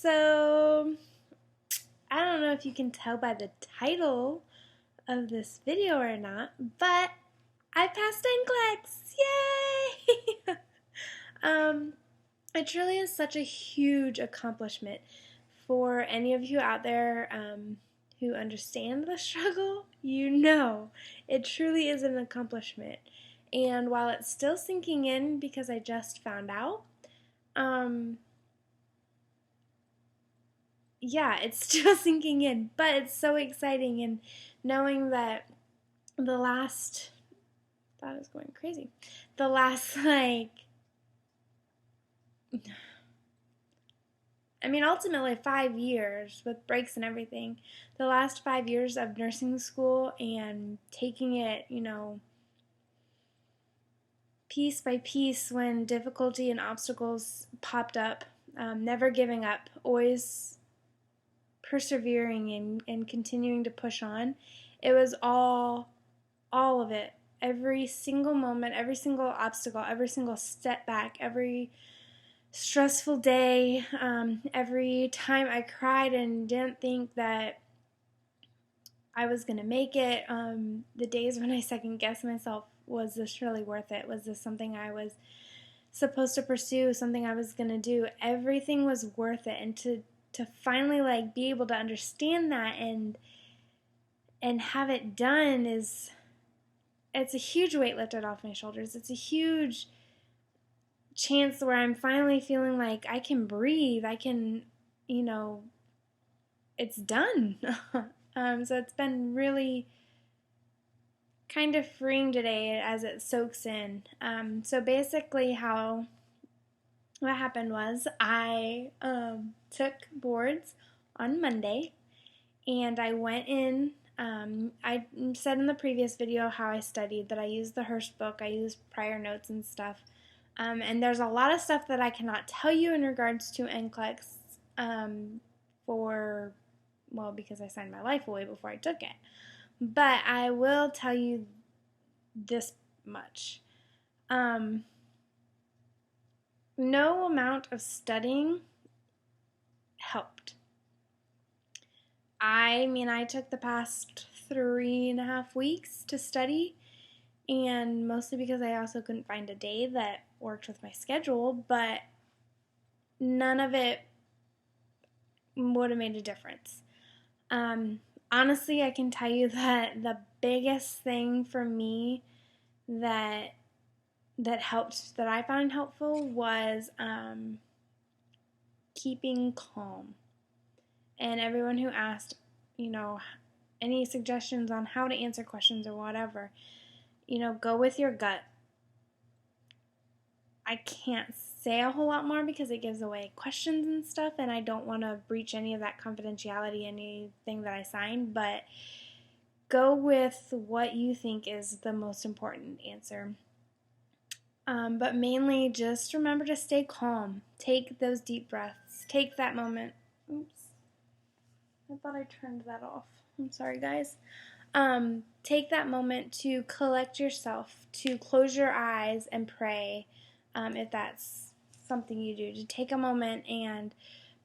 So, I don't know if you can tell by the title of this video or not, but I passed NCLEX! Yay! It truly is such a huge accomplishment for any of you out there who understand the struggle. You know, it truly is an accomplishment. And while it's still sinking in because I just found out, yeah, it's still sinking in, but it's so exciting, and knowing that that is going crazy, the last ultimately 5 years with breaks and everything, the last 5 years of nursing school and taking it, piece by piece when difficulty and obstacles popped up, never giving up, always persevering and continuing to push on. It was all of it. Every single moment, every single obstacle, every single setback, every stressful day, every time I cried and didn't think that I was going to make it, the days when I second guessed myself, was this really worth it? Was this something I was supposed to pursue, something I was going to do? Everything was worth it, and to finally be able to understand that and have it done it's a huge weight lifted off my shoulders. It's a huge chance where I'm finally feeling like I can breathe. I can, it's done. So it's been really kind of freeing today as it soaks in. So basically what happened was I took boards on Monday, and I went in. I said in the previous video how I studied, that I used the Hearst book, I used prior notes and stuff. And there's a lot of stuff that I cannot tell you in regards to NCLEX because I signed my life away before I took it. But I will tell you this much. No amount of studying helped. I took the past 3.5 weeks to study, and mostly because I also couldn't find a day that worked with my schedule, but none of it would have made a difference. Honestly, I can tell you that the biggest thing for me that helped, that I found helpful, was keeping calm. And everyone who asked, any suggestions on how to answer questions or whatever, go with your gut. I can't say a whole lot more because it gives away questions and stuff, and I don't want to breach any of that confidentiality, anything that I signed, but go with what you think is the most important answer. But mainly just remember to stay calm. Take those deep breaths. Take that moment. Oops. I thought I turned that off. I'm sorry, guys. Take that moment to collect yourself, to close your eyes and pray, if that's something you do. To take a moment and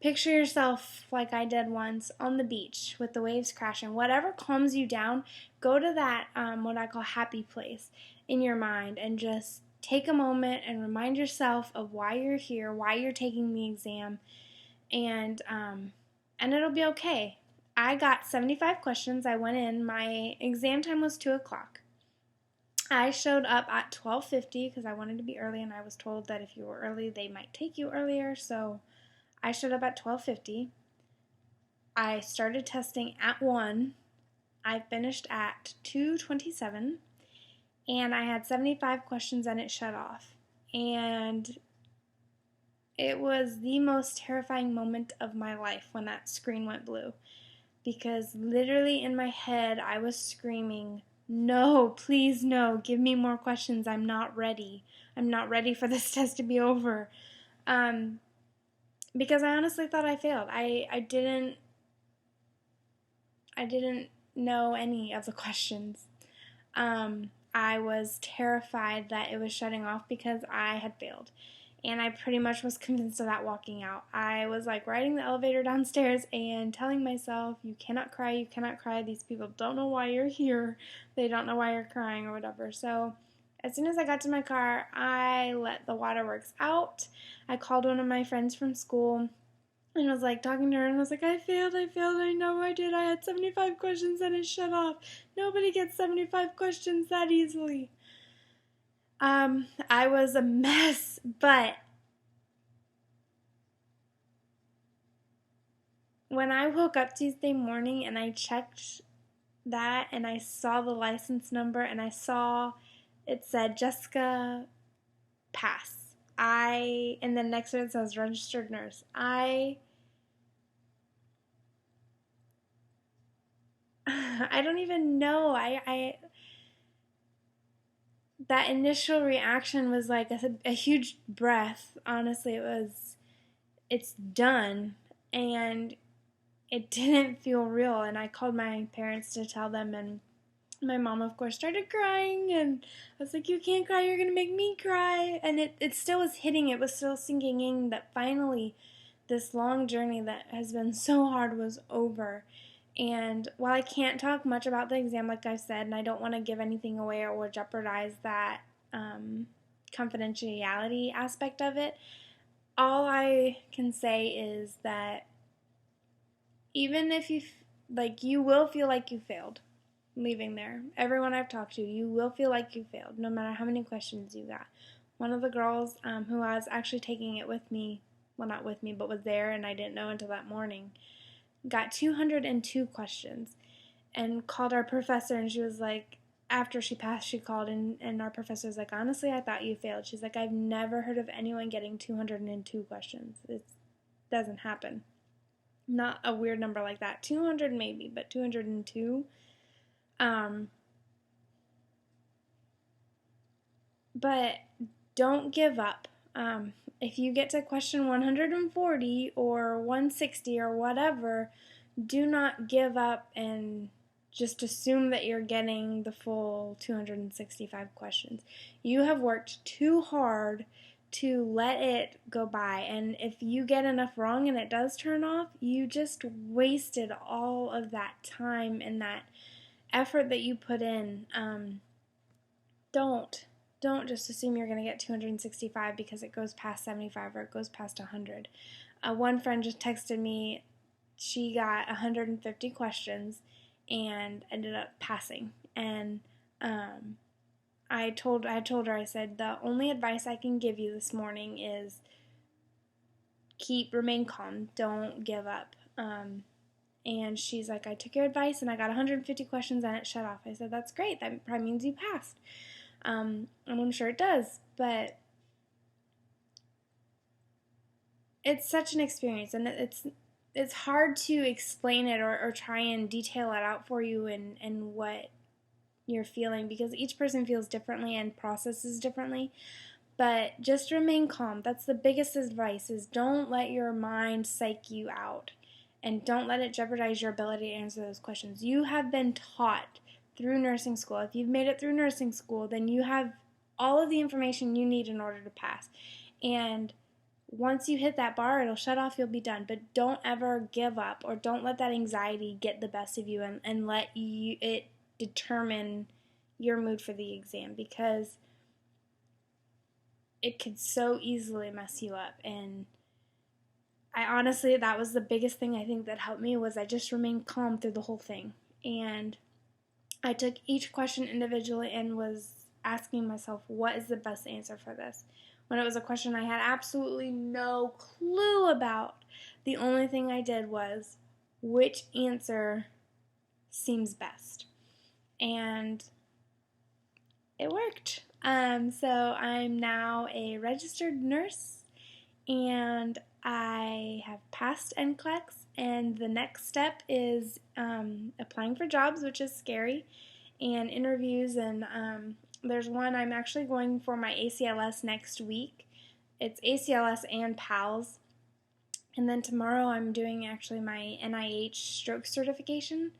picture yourself, like I did once, on the beach with the waves crashing. Whatever calms you down, go to that, what I call happy place in your mind, and just take a moment and remind yourself of why you're here, why you're taking the exam, and it'll be okay. I got 75 questions. I went in. My exam time was 2 o'clock. I showed up at 12:50 because I wanted to be early, and I was told that if you were early, they might take you earlier, so I showed up at 12:50. I started testing at 1. I finished at 2:27, and I had 75 questions, and it shut off. And it was the most terrifying moment of my life when that screen went blue, because literally in my head I was screaming, "No, please no, give me more questions. I'm not ready. I'm not ready for this test to be over." Because I honestly thought I failed. I didn't know any of the questions. I was terrified that it was shutting off because I had failed. and I pretty much was convinced of that walking out. I was like riding the elevator downstairs and telling myself, you cannot cry, you cannot cry. These people don't know why you're here. They don't know why you're crying or whatever. So as soon as I got to my car, I let the waterworks out. I called one of my friends from school and was like talking to her, and I was like, I failed, I know I did. I had 75 questions and it shut off. Nobody gets 75 questions that easily. I was a mess, but when I woke up Tuesday morning and I checked that and I saw the license number and I saw it said Jessica pass. And then next to it says registered nurse. I don't even know. That initial reaction was like a huge breath. Honestly, it's done, and it didn't feel real. And I called my parents to tell them, and my mom, of course, started crying, and I was like, you can't cry, you're gonna make me cry. And it still was hitting, it was still sinking in that finally this long journey that has been so hard was over. And while I can't talk much about the exam, like I've said, and I don't want to give anything away or jeopardize that confidentiality aspect of it, all I can say is that even if you will feel like you failed leaving there. Everyone I've talked to, you will feel like you failed, no matter how many questions you got. One of the girls who I was actually taking it with me, well, not with me, but was there, and I didn't know until that morning, got 202 questions and called our professor, and she was like, after she passed, she called, and our professor was like, honestly, I thought you failed. She's like, I've never heard of anyone getting 202 questions. It doesn't happen. Not a weird number like that. 200 maybe, but 202? But don't give up. If you get to question 140 or 160 or whatever, do not give up and just assume that you're getting the full 265 questions. You have worked too hard to let it go by, and if you get enough wrong and it does turn off, you just wasted all of that time and that effort that you put in. Don't just assume you're going to get 265 because it goes past 75 or it goes past 100. One friend just texted me. She got 150 questions and ended up passing. And I told her, I said, the only advice I can give you this morning is remain calm. Don't give up. And she's like, I took your advice and I got 150 questions and it shut off. I said, that's great. That probably means you passed. And I'm sure it does, but it's such an experience, and it's hard to explain it or try and detail it out for you and what you're feeling, because each person feels differently and processes differently. But just remain calm. That's the biggest advice, is don't let your mind psych you out, and don't let it jeopardize your ability to answer those questions. You have been taught through nursing school. If you've made it through nursing school, then you have all of the information you need in order to pass. And once you hit that bar, it'll shut off, you'll be done. But don't ever give up, or don't let that anxiety get the best of you and let it determine your mood for the exam, because it could so easily mess you up. And I honestly, that was the biggest thing I think that helped me, was I just remained calm through the whole thing. And I took each question individually and was asking myself, what is the best answer for this? When it was a question I had absolutely no clue about, the only thing I did was, which answer seems best? And it worked. So I'm now a registered nurse, and I have passed NCLEX, and the next step is applying for jobs, which is scary, and interviews, and there's one I'm actually going for my ACLS next week. It's ACLS and PALS, and then tomorrow I'm doing actually my NIH stroke certification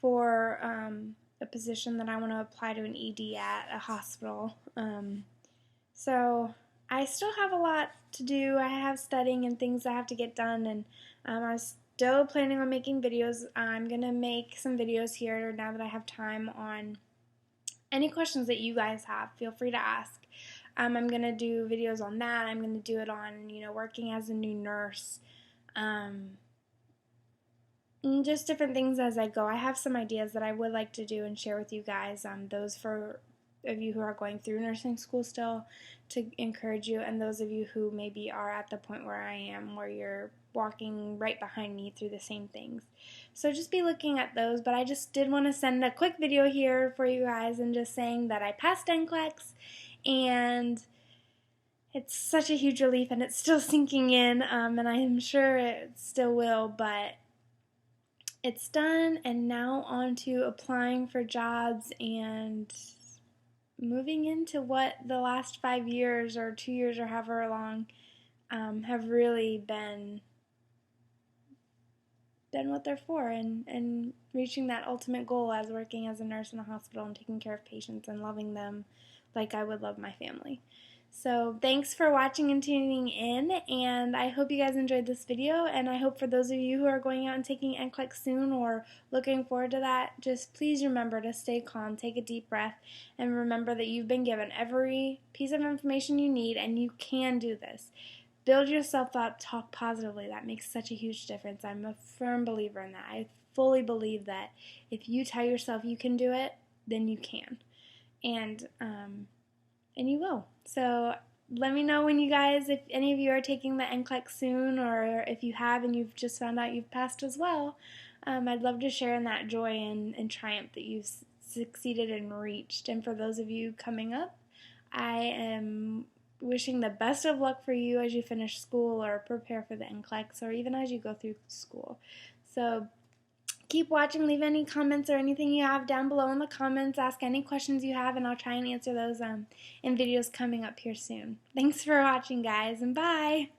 for a position that I want to apply to an ED at a hospital. So I still have a lot to do. I have studying and things I have to get done, and I'm still planning on making videos. I'm going to make some videos here now that I have time on any questions that you guys have. Feel free to ask. I'm going to do videos on that. I'm going to do it on, working as a new nurse. And just different things as I go. I have some ideas that I would like to do and share with you guys. Those for of you who are going through nursing school still, to encourage you, and those of you who maybe are at the point where I am, where you're walking right behind me through the same things. So just be looking at those, but I just did want to send a quick video here for you guys and just saying that I passed NCLEX, and it's such a huge relief, and it's still sinking in, and I am sure it still will, but it's done, and now on to applying for jobs and moving into what the last 5 years or 2 years or however long have really been what they're for, and reaching that ultimate goal as working as a nurse in a hospital and taking care of patients and loving them like I would love my family. So thanks for watching and tuning in, and I hope you guys enjoyed this video, and I hope for those of you who are going out and taking NCLEX soon or looking forward to that, just please remember to stay calm, take a deep breath, and remember that you've been given every piece of information you need, and you can do this. Build yourself up, talk positively. That makes such a huge difference. I'm a firm believer in that. I fully believe that if you tell yourself you can do it, then you can. And you will. So let me know when you guys, if any of you are taking the NCLEX soon, or if you have and you've just found out you've passed as well. I'd love to share in that joy and triumph that you've succeeded and reached. And for those of you coming up, I am wishing the best of luck for you as you finish school or prepare for the NCLEX, or even as you go through school. So keep watching. Leave any comments or anything you have down below in the comments. Ask any questions you have, and I'll try and answer those in videos coming up here soon. Thanks for watching, guys, and bye!